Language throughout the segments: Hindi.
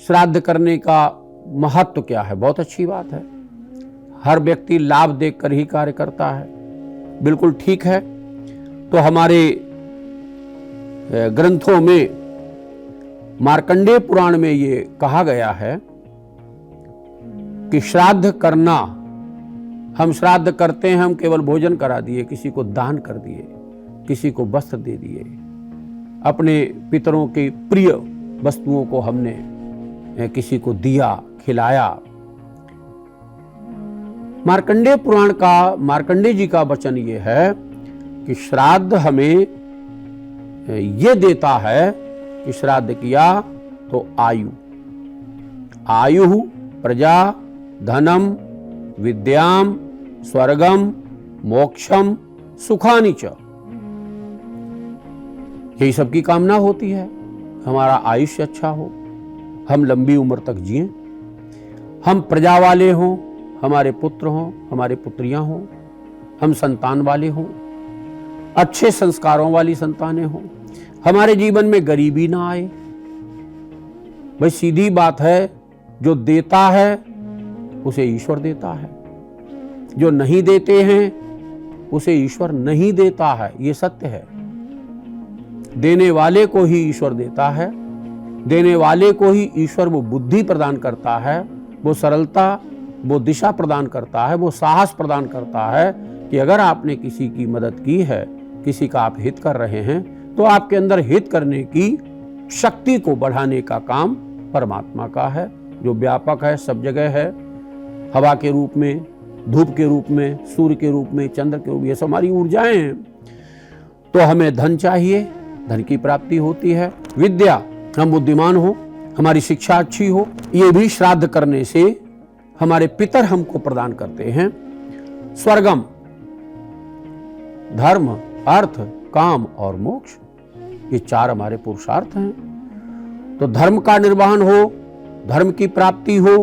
श्राद्ध करने का महत्व क्या है? बहुत अच्छी बात है। हर व्यक्ति लाभ देखकर ही कार्य करता है, बिल्कुल ठीक है। तो हमारे ग्रंथों में मार्कंडेय पुराण में ये कहा गया है कि श्राद्ध करना, हम श्राद्ध करते हैं, हम केवल भोजन करा दिए, किसी को दान कर दिए, किसी को वस्त्र दे दिए, अपने पितरों की प्रिय वस्तुओं को हमने किसी को दिया, खिलाया। मार्कंडेय पुराण का, मार्कंडेय जी का वचन ये है कि श्राद्ध हमें ये देता है कि श्राद्ध किया तो आयु, आयु प्रजा धनम विद्याम स्वर्गम मोक्षम सुखानि च, यही सबकी कामना होती है। हमारा आयुष्य अच्छा हो, हम लंबी उम्र तक जिएं, हम प्रजा वाले हों, हमारे पुत्र हों, हमारे पुत्रियां हों, हम संतान वाले हों, अच्छे संस्कारों वाली संतानें हों, हमारे जीवन में गरीबी ना आए। भाई सीधी बात है, जो देता है उसे ईश्वर देता है, जो नहीं देते हैं उसे ईश्वर नहीं देता है, ये सत्य है। देने वाले को ही ईश्वर देता है, देने वाले को ही ईश्वर वो बुद्धि प्रदान करता है, वो सरलता, वो दिशा प्रदान करता है, वो साहस प्रदान करता है कि अगर आपने किसी की मदद की है, किसी का आप हित कर रहे हैं, तो आपके अंदर हित करने की शक्ति को बढ़ाने का काम परमात्मा का है, जो व्यापक है, सब जगह है, हवा के रूप में, धूप के रूप में, सूर्य के रूप में, चंद्र के रूप में, ये सब हमारी ऊर्जाएं हैं। तो हमें धन चाहिए, धन की प्राप्ति होती है। विद्या, हम बुद्धिमान हो, हमारी शिक्षा अच्छी हो, ये भी श्राद्ध करने से हमारे पितर हमको प्रदान करते हैं। स्वर्गम, धर्म, अर्थ, काम और मोक्ष, ये चार हमारे पुरुषार्थ हैं। तो धर्म का निर्वहन हो, धर्म की प्राप्ति हो,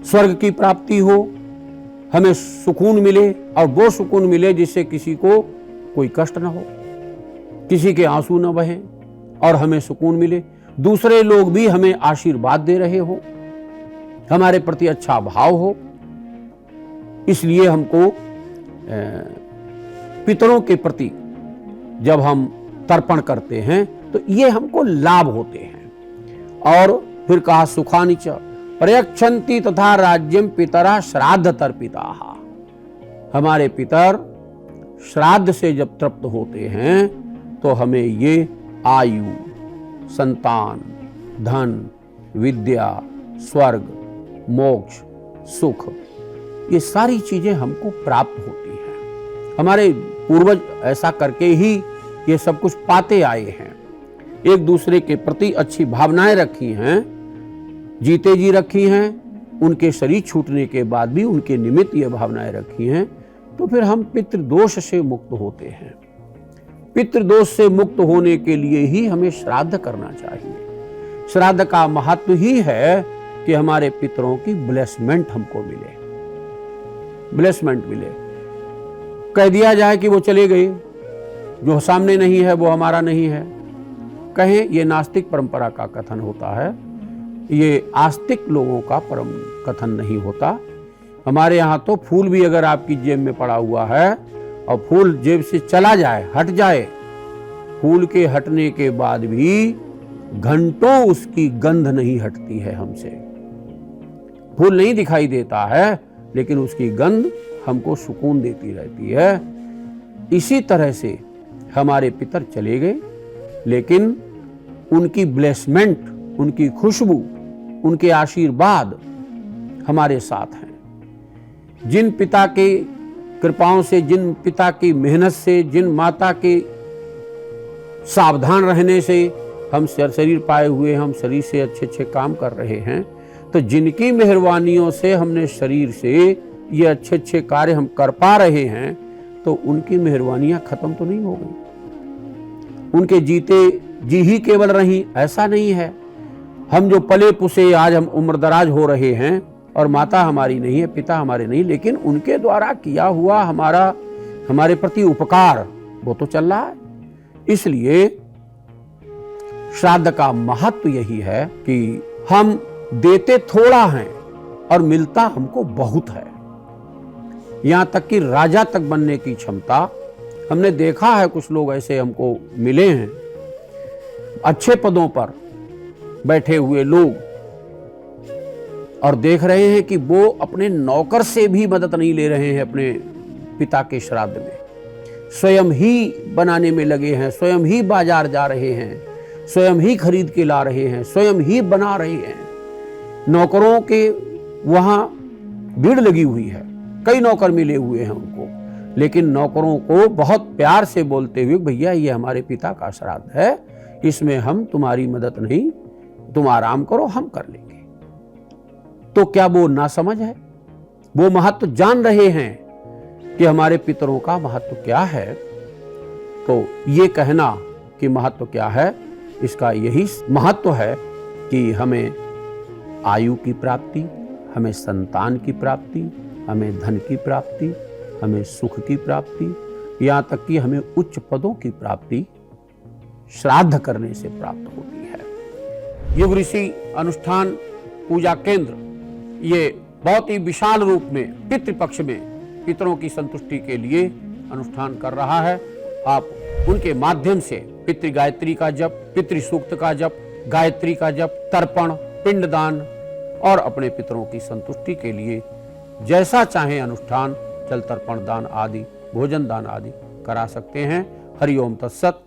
स्वर्ग की प्राप्ति हो, हमें सुकून मिले, और वो सुकून मिले जिससे किसी को कोई कष्ट ना हो, किसी के आंसू न बहें, और हमें सुकून मिले, दूसरे लोग भी हमें आशीर्वाद दे रहे हो, हमारे प्रति अच्छा भाव हो। इसलिए हमको पितरों के प्रति जब हम तर्पण करते हैं तो ये हमको लाभ होते हैं। और फिर कहा सुखानि च प्रयच्छन्ति तथा राज्यम पितरा श्राद्ध तर्पिता, हमारे पितर श्राद्ध से जब तृप्त होते हैं तो हमें ये आयु, संतान, धन, विद्या, स्वर्ग, मोक्ष, सुख, ये सारी चीजें हमको प्राप्त होती हैं। हमारे पूर्वज ऐसा करके ही ये सब कुछ पाते आए हैं। एक दूसरे के प्रति अच्छी भावनाएं रखी हैं, जीते जी रखी हैं, उनके शरीर छूटने के बाद भी उनके निमित्त ये भावनाएं रखी हैं। तो फिर हम पितृदोष से मुक्त होते हैं। पितृदोष से मुक्त होने के लिए ही हमें श्राद्ध करना चाहिए। श्राद्ध का महत्व ही है कि हमारे पितरों की ब्लेसमेंट हमको मिले, ब्लेसमेंट मिले। कह दिया जाए कि वो चले गए, जो सामने नहीं है वो हमारा नहीं है, कहें, ये नास्तिक परंपरा का कथन होता है, ये आस्तिक लोगों का परम कथन नहीं होता। हमारे यहाँ तो फूल भी अगर आपकी जेब में पड़ा हुआ है और फूल जेब से चला जाए, हट जाए, फूल के हटने के बाद भी घंटों उसकी गंध नहीं हटती है हमसे। फूल नहीं दिखाई देता है, लेकिन उसकी गंध हमको सुकून देती रहती है। इसी तरह से हमारे पितर चले गए, लेकिन उनकी ब्लेसमेंट, उनकी खुशबू, उनके आशीर्वाद हमारे साथ हैं। जिन पिता के कृपाओं से, जिन पिता की मेहनत से, जिन माता के सावधान रहने से हम शरीर पाए हुए, हम शरीर से अच्छे अच्छे काम कर रहे हैं, तो जिनकी मेहरबानियों से हमने शरीर से ये अच्छे अच्छे कार्य हम कर पा रहे हैं, तो उनकी मेहरबानियां खत्म तो नहीं हो गई। उनके जीते जी ही केवल रही, ऐसा नहीं है। हम जो पले पुसे आज हम उम्रदराज हो रहे हैं, और माता हमारी नहीं है, पिता हमारे नहीं, लेकिन उनके द्वारा किया हुआ हमारे प्रति उपकार वो तो चल रहा है। इसलिए श्राद्ध का महत्व यही है कि हम देते थोड़ा हैं और मिलता हमको बहुत है। यहां तक कि राजा तक बनने की क्षमता, हमने देखा है कुछ लोग ऐसे हमको मिले हैं, अच्छे पदों पर बैठे हुए लोग, और देख रहे हैं कि वो अपने नौकर से भी मदद नहीं ले रहे हैं अपने पिता के श्राद्ध में, स्वयं ही बनाने में लगे हैं, स्वयं ही बाजार जा रहे हैं, स्वयं ही खरीद के ला रहे हैं, स्वयं ही बना रहे हैं। नौकरों के वहां भीड़ लगी हुई है, कई नौकर मिले हुए हैं उनको, लेकिन नौकरों को बहुत प्यार से बोलते हुए, भैया ये हमारे पिता का श्राद्ध है, इसमें हम तुम्हारी मदद नहीं, तुम आराम करो, हम कर लेंगे। तो क्या वो नासमझ है? वो महत्व जान रहे हैं कि हमारे पितरों का महत्व क्या है। तो ये कहना कि महत्व क्या है, इसका यही महत्व है कि हमें आयु की प्राप्ति, हमें संतान की प्राप्ति, हमें धन की प्राप्ति, हमें सुख की प्राप्ति, यहाँ तक कि हमें उच्च पदों की प्राप्ति श्राद्ध करने से प्राप्त होती है। युग ऋषि अनुष्ठान पूजा केंद्र ये बहुत ही विशाल रूप में पितृपक्ष में पितरों की संतुष्टि के लिए अनुष्ठान कर रहा है। आप उनके माध्यम से पितृ गायत्री का जप, पितृ सूक्त का जप, गायत्री का जप, तर्पण, पिंडदान और अपने पितरों की संतुष्टि के लिए जैसा चाहे अनुष्ठान, जल तर्पण दान आदि, भोजन दान आदि करा सकते हैं। हरि ओम तत्सत।